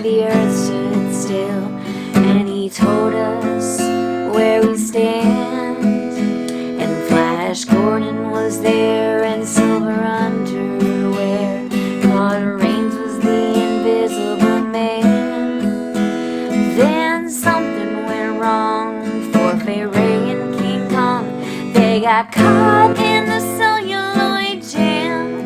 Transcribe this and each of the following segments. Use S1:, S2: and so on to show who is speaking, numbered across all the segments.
S1: the earth stood still, and he told us where we stand. And Flash Gordon was there in silver underwear. Claude Rains was the invisible man. Then something went wrong for Fay Ray and King Kong. They got caught in the celluloid jam.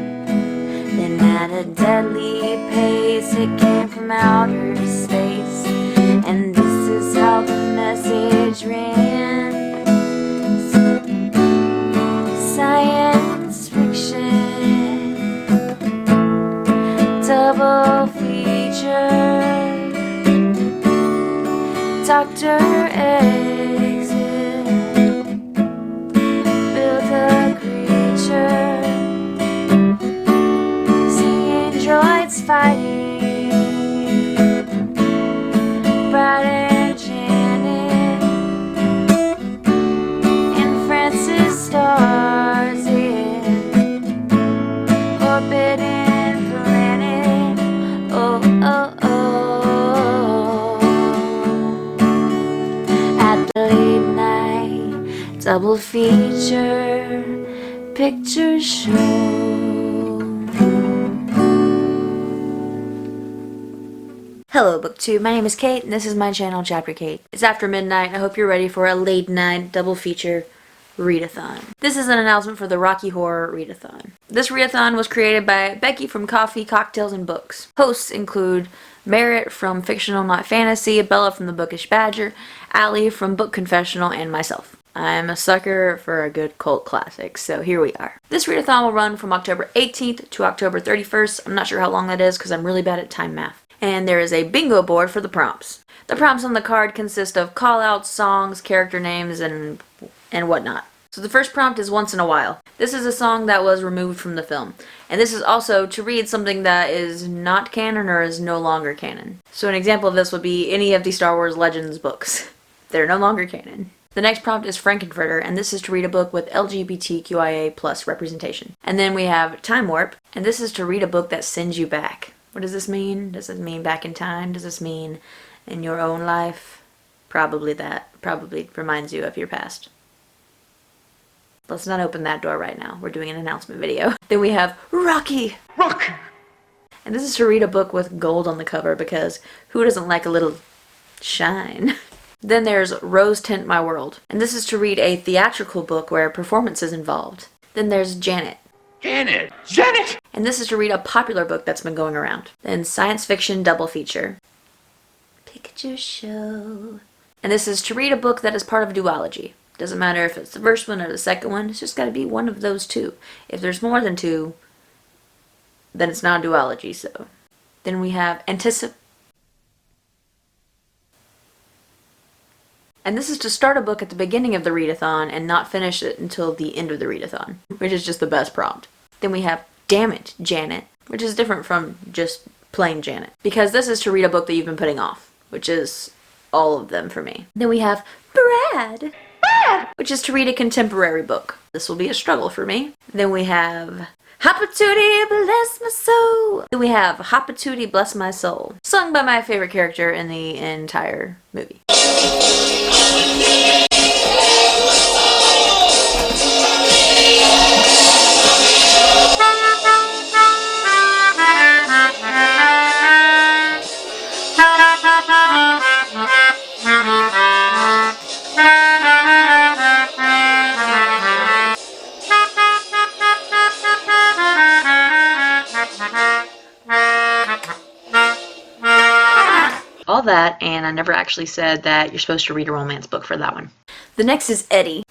S1: Then at a deadly pace it came from outer space, and this is how the message ran. Science fiction, double feature, Dr. Exit built a creature, see androids fighting, Brad and Janet, and Francis stars in Forbidden Planet. Oh, oh, oh. At the late night double feature picture show. Hello BookTube, my name is Kate and this is my channel Chapter Kate. It's after midnight and I hope you're ready for a late night double feature Readathon. This is an announcement for the Rocky Horror Readathon. This Readathon was created by Becky from Coffee, Cocktails, and Books. Hosts include Merritt from Fictional Not Fantasy, Bella from the Bookish Badger, Allie from Book Confessional, and myself. I'm a sucker for a good cult classic, so here we are. This Readathon will run from October 18th to October 31st. I'm not sure how long that is because I'm really bad at time math. And there is a bingo board for the prompts. The prompts on the card consist of call-outs, songs, character names, and whatnot. So the first prompt is Once in a While. This is a song that was removed from the film. And this is also to read something that is not canon or is no longer canon. So an example of this would be any of the Star Wars Legends books. They're no longer canon. The next prompt is Frankenfurter, and this is to read a book with LGBTQIA plus representation. And then we have Time Warp, and this is to read a book that sends you back. What does this mean? Does this mean back in time? Does this mean in your own life? Probably that. Probably reminds you of your past. Let's not open that door right now. We're doing an announcement video. Then we have Rocky!
S2: Rocky!
S1: And this is to read a book with gold on the cover because who doesn't like a little shine? Then there's Rose Tint My World. And this is to read a theatrical book where performance is involved. Then there's Janet.
S2: Janet! Janet!
S1: And this is to read a popular book that's been going around. Then Science Fiction Double Feature. Picture Show. And this is to read a book that is part of a duology. Doesn't matter if it's the first one or the second one, it's just got to be one of those two. If there's more than two, then it's not a duology, so. Then we have And this is to start a book at the beginning of the readathon and not finish it until the end of the readathon, which is just the best prompt. Then we have Damn It, Janet, which is different from just plain Janet, because this is to read a book that you've been putting off, which is all of them for me. Then we have Brad, which is to read a contemporary book. This will be a struggle for me. Then we have Hoppatootie Bless My Soul. Then we have Hoppatootie Bless My Soul, sung by my favorite character in the entire movie. All that, and I never actually said that you're supposed to read a romance book for that one. The next is Eddie.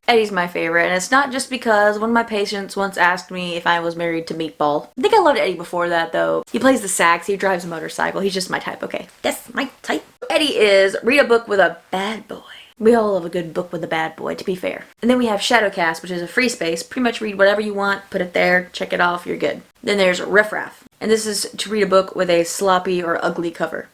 S1: Eddie's my favorite, and it's not just because one of my patients once asked me if I was married to Meatball. I think I loved Eddie before that, though. He plays the sax, he drives a motorcycle, he's just my type, okay? That's my type. Eddie is read a book with a bad boy. We all love a good book with a bad boy, to be fair. And then we have Shadowcast, which is a free space. Pretty much read whatever you want, put it there, check it off, you're good. Then there's Riff Raff. And this is to read a book with a sloppy or ugly cover.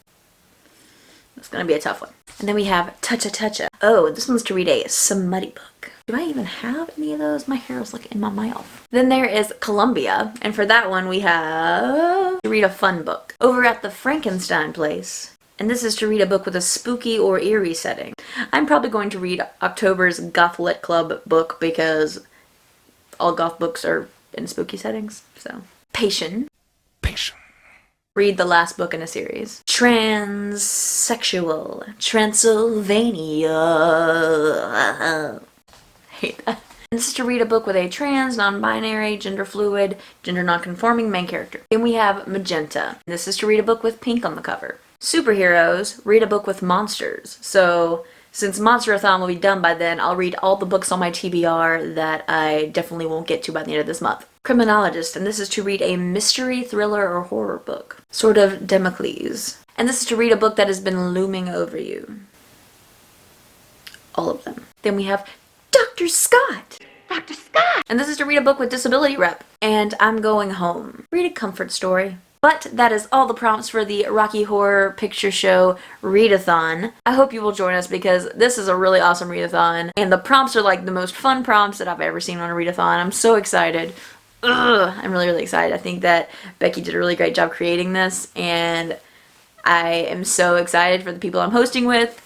S1: It's gonna be a tough one. And then we have Toucha Toucha. Oh, this one's to read a smutty book. Do I even have any of those? My hair is like in my mouth. Then there is Columbia, and for that one we have to read a fun book. Over at the Frankenstein place. And this is to read a book with a spooky or eerie setting. I'm probably going to read October's Goth Lit Club book because all goth books are in spooky settings. So, Patient. Read the last book in a series. Transsexual. Transylvania. Hate that. And this is to read a book with a trans, non-binary, gender fluid, gender non-conforming main character. Then we have Magenta. This is to read a book with pink on the cover. Superheroes. Read a book with monsters. So, since Monsterathon will be done by then, I'll read all the books on my TBR that I definitely won't get to by the end of this month. Criminologist, and this is to read a mystery, thriller, or horror book. Sword of Damocles. And this is to read a book that has been looming over you. All of them. Then we have Dr. Scott.
S2: Dr. Scott!
S1: And this is to read a book with disability rep. And I'm going home. Read a comfort story. But that is all the prompts for the Rocky Horror Picture Show Readathon. I hope you will join us because this is a really awesome readathon. And the prompts are like the most fun prompts that I've ever seen on a readathon. I'm so excited. I'm really, really excited. I think that Becky did a really great job creating this. And I am so excited for the people I'm hosting with.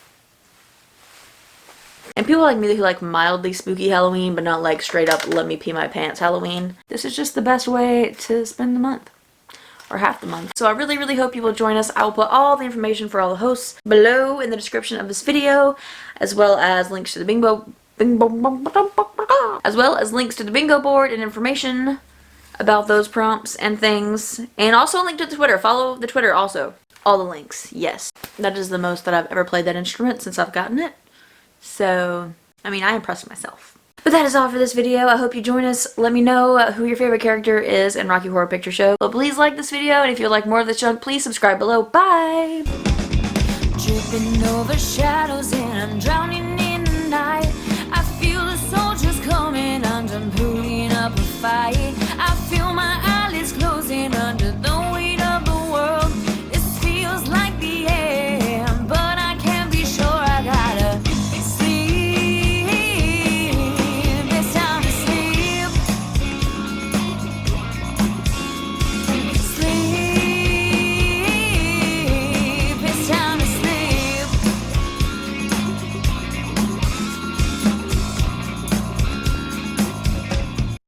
S1: And people like me who like mildly spooky Halloween, but not like straight up let me pee my pants Halloween. This is just the best way to spend the month. Or half the month. So I really, really hope you will join us. I will put all the information for all the hosts below in the description of this video, as well as links to the bingo board and information about those prompts and things. And also a link to the Twitter. Follow the Twitter also. All the links. Yes. That is the most that I've ever played that instrument since I've gotten it. So, I mean, I impressed myself. But that is all for this video. I hope you join us. Let me know who your favorite character is in Rocky Horror Picture Show. But please like this video, and if you'd like more of this junk, please subscribe below. Bye! Tripping over shadows and I'm drowning in the night. I feel the soldiers coming and I'm putting up a fight. I feel my